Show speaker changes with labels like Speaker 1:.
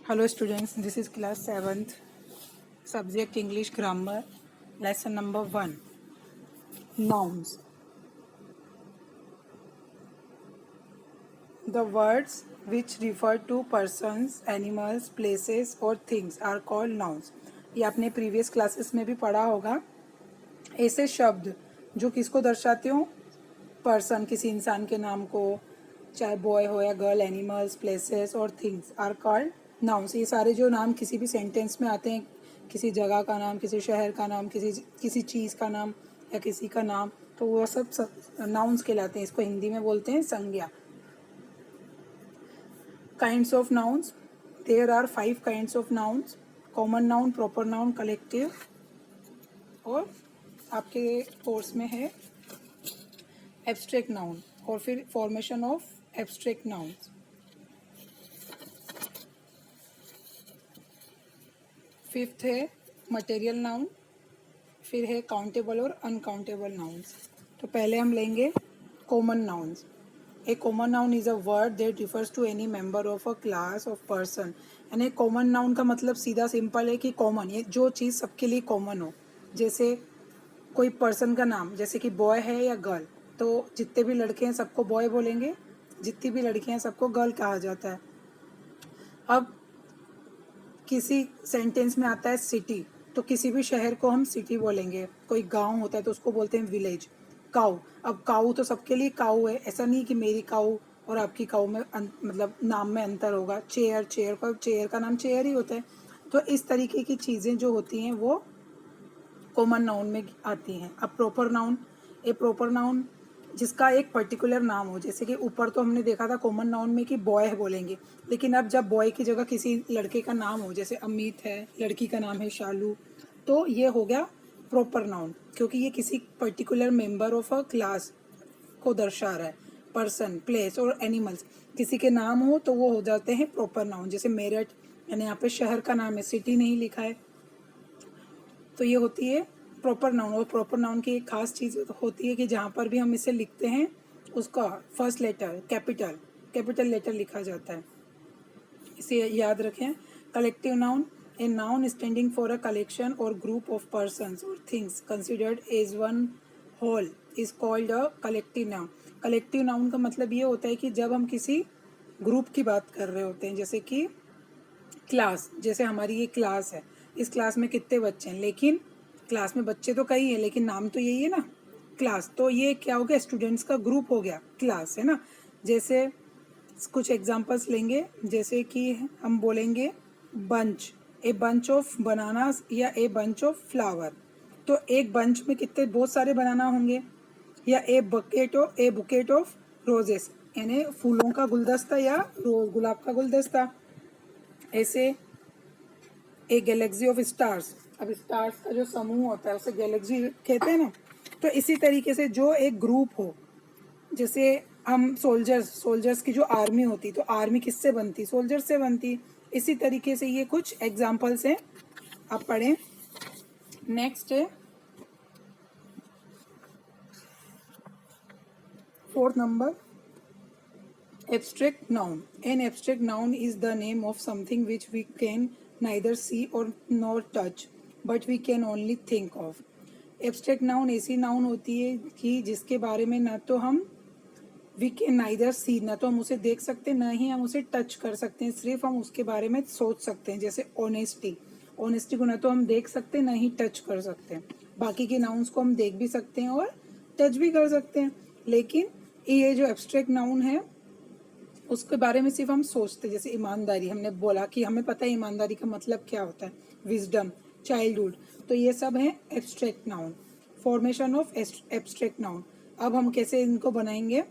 Speaker 1: Hello students, this is class 7th, subject English grammar, lesson number 1, nouns. The words which refer to persons, animals, places or things are called nouns. ये आपने previous classes में भी पढ़ा होगा. ऐसे शब्द जो किसको दर्शाते हो, पर्सन किसी इंसान के नाम को, चाहे बॉय हो या गर्ल, एनिमल्स, प्लेसेस और थिंग्स आर कॉल्ड नाउन्स. ये सारे जो नाम किसी भी सेंटेंस में आते हैं, किसी जगह का नाम, किसी शहर का नाम, किसी चीज़ का नाम या किसी का नाम, तो वो सब नाउन्स कहलाते हैं. इसको हिंदी में बोलते हैं संज्ञा. Kinds of nouns, there are 5 kinds of nouns: common noun, proper noun, collective और आपके कोर्स में है एब्स्ट्रैक्ट नाउन और फिर formation of abstract nouns. Fifth है मटेरियल नाउन, फिर है काउंटेबल और अनकाउंटेबल नाउन्स. तो पहले हम लेंगे common nouns. A common noun is a word that refers to any member of a class of person. यानी कॉमन नाउन का मतलब सीधा सिंपल है कि कॉमन, ये जो चीज़ सबके लिए कॉमन हो. जैसे कोई पर्सन का नाम, जैसे कि बॉय है या गर्ल, तो जितने भी लड़के हैं सबको बॉय बोलेंगे, जितनी भी लड़कियां हैं सबको गर्ल कहा जाता है. अब किसी सेंटेंस में आता है सिटी, तो किसी भी शहर को हम सिटी बोलेंगे. कोई गांव होता है तो उसको बोलते हैं विलेज. काऊ, अब काऊ तो सबके लिए काऊ है, ऐसा नहीं कि मेरी काऊ और आपकी काऊ में मतलब नाम में अंतर होगा. चेयर, चेयर का नाम चेयर ही होता है. तो इस तरीके की चीज़ें जो होती हैं वो कॉमन नाउन में आती हैं. अब प्रॉपर नाउन, ए प्रॉपर नाउन जिसका एक पर्टिकुलर नाम हो. जैसे कि ऊपर तो हमने देखा था कॉमन नाउन में कि बॉय बोलेंगे, लेकिन अब जब बॉय की जगह किसी लड़के का नाम हो, जैसे अमित है, लड़की का नाम है शालू, तो ये हो गया प्रॉपर नाउन, क्योंकि ये किसी particular member of a class को दर्शा रहा है. पर्सन, प्लेस और एनिमल्स किसी के नाम हो तो वो हो जाते हैं प्रॉपर नाउन. जैसे मेरठ, यानी यहाँ पे शहर का नाम है, सिटी नहीं लिखा है, तो ये होती है प्रॉपर नाउन. और प्रॉपर नाउन की एक खास चीज़ होती है कि जहाँ पर भी हम इसे लिखते हैं उसका फर्स्ट लेटर कैपिटल लेटर लिखा जाता है. इसे याद रखें. Collective noun, a noun standing for a collection और ग्रुप ऑफ पर्सन्स और things considered as one whole is called a collective noun. Collective noun का मतलब ये होता है कि जब हम किसी ग्रुप की बात कर रहे होते हैं, जैसे कि क्लास, जैसे हमारी ये क्लास है, इस क्लास में कितने बच्चे हैं, लेकिन क्लास में बच्चे तो कई हैं लेकिन नाम तो यही है ना, क्लास. तो ये क्या हो गया, स्टूडेंट्स का ग्रुप हो गया, क्लास है ना. जैसे कुछ एग्जांपल्स लेंगे, जैसे कि हम बोलेंगे bunch, a bunch of bananas या ए बंच ऑफ फ्लावर. तो एक बंच में कितने, बहुत सारे बनाना होंगे. या ए बुकेट ऑफ रोजेस, यानी फूलों का गुलदस्ता या रोज गुलाब का गुलदस्ता. ऐसे ए गैलेक्सी ऑफ स्टार्स, अब स्टार्स का जो समूह होता है उसे गैलेक्सी कहते हैं ना. तो इसी तरीके से जो एक ग्रुप हो, जैसे हम सोल्जर्स की जो आर्मी होती, तो आर्मी किससे बनती, सोल्जर्स से बनती. इसी तरीके से ये कुछ एग्जाम्पल्स हैं, आप पढ़ें. नेक्स्ट है fourth number, abstract noun. An abstract noun is the name of something which we can neither see or nor touch, but we can only think of. Abstract noun ऐसी नाउन होती है कि जिसके बारे में ना तो हम वी कैन नाइदर सी, ना तो हम उसे देख सकते, ना ही हम उसे टच कर सकते हैं, सिर्फ हम उसके बारे में सोच सकते हैं. जैसे ऑनेस्टी को ना तो हम देख सकते ना ही टच कर सकते हैं. बाकी के नाउन्स को हम देख भी सकते हैं और टच भी कर सकते हैं, लेकिन ये जो एब्स्ट्रैक्ट नाउन है उसके बारे में सिर्फ हम सोचते. जैसे ईमानदारी, हमने बोला कि हमें पता है ईमानदारी का मतलब क्या होता है, विजडम, चाइल्डहुड. तो ये सब है abstract noun. Formation of abstract noun. अब हम कैसे इनको बनाएंगे,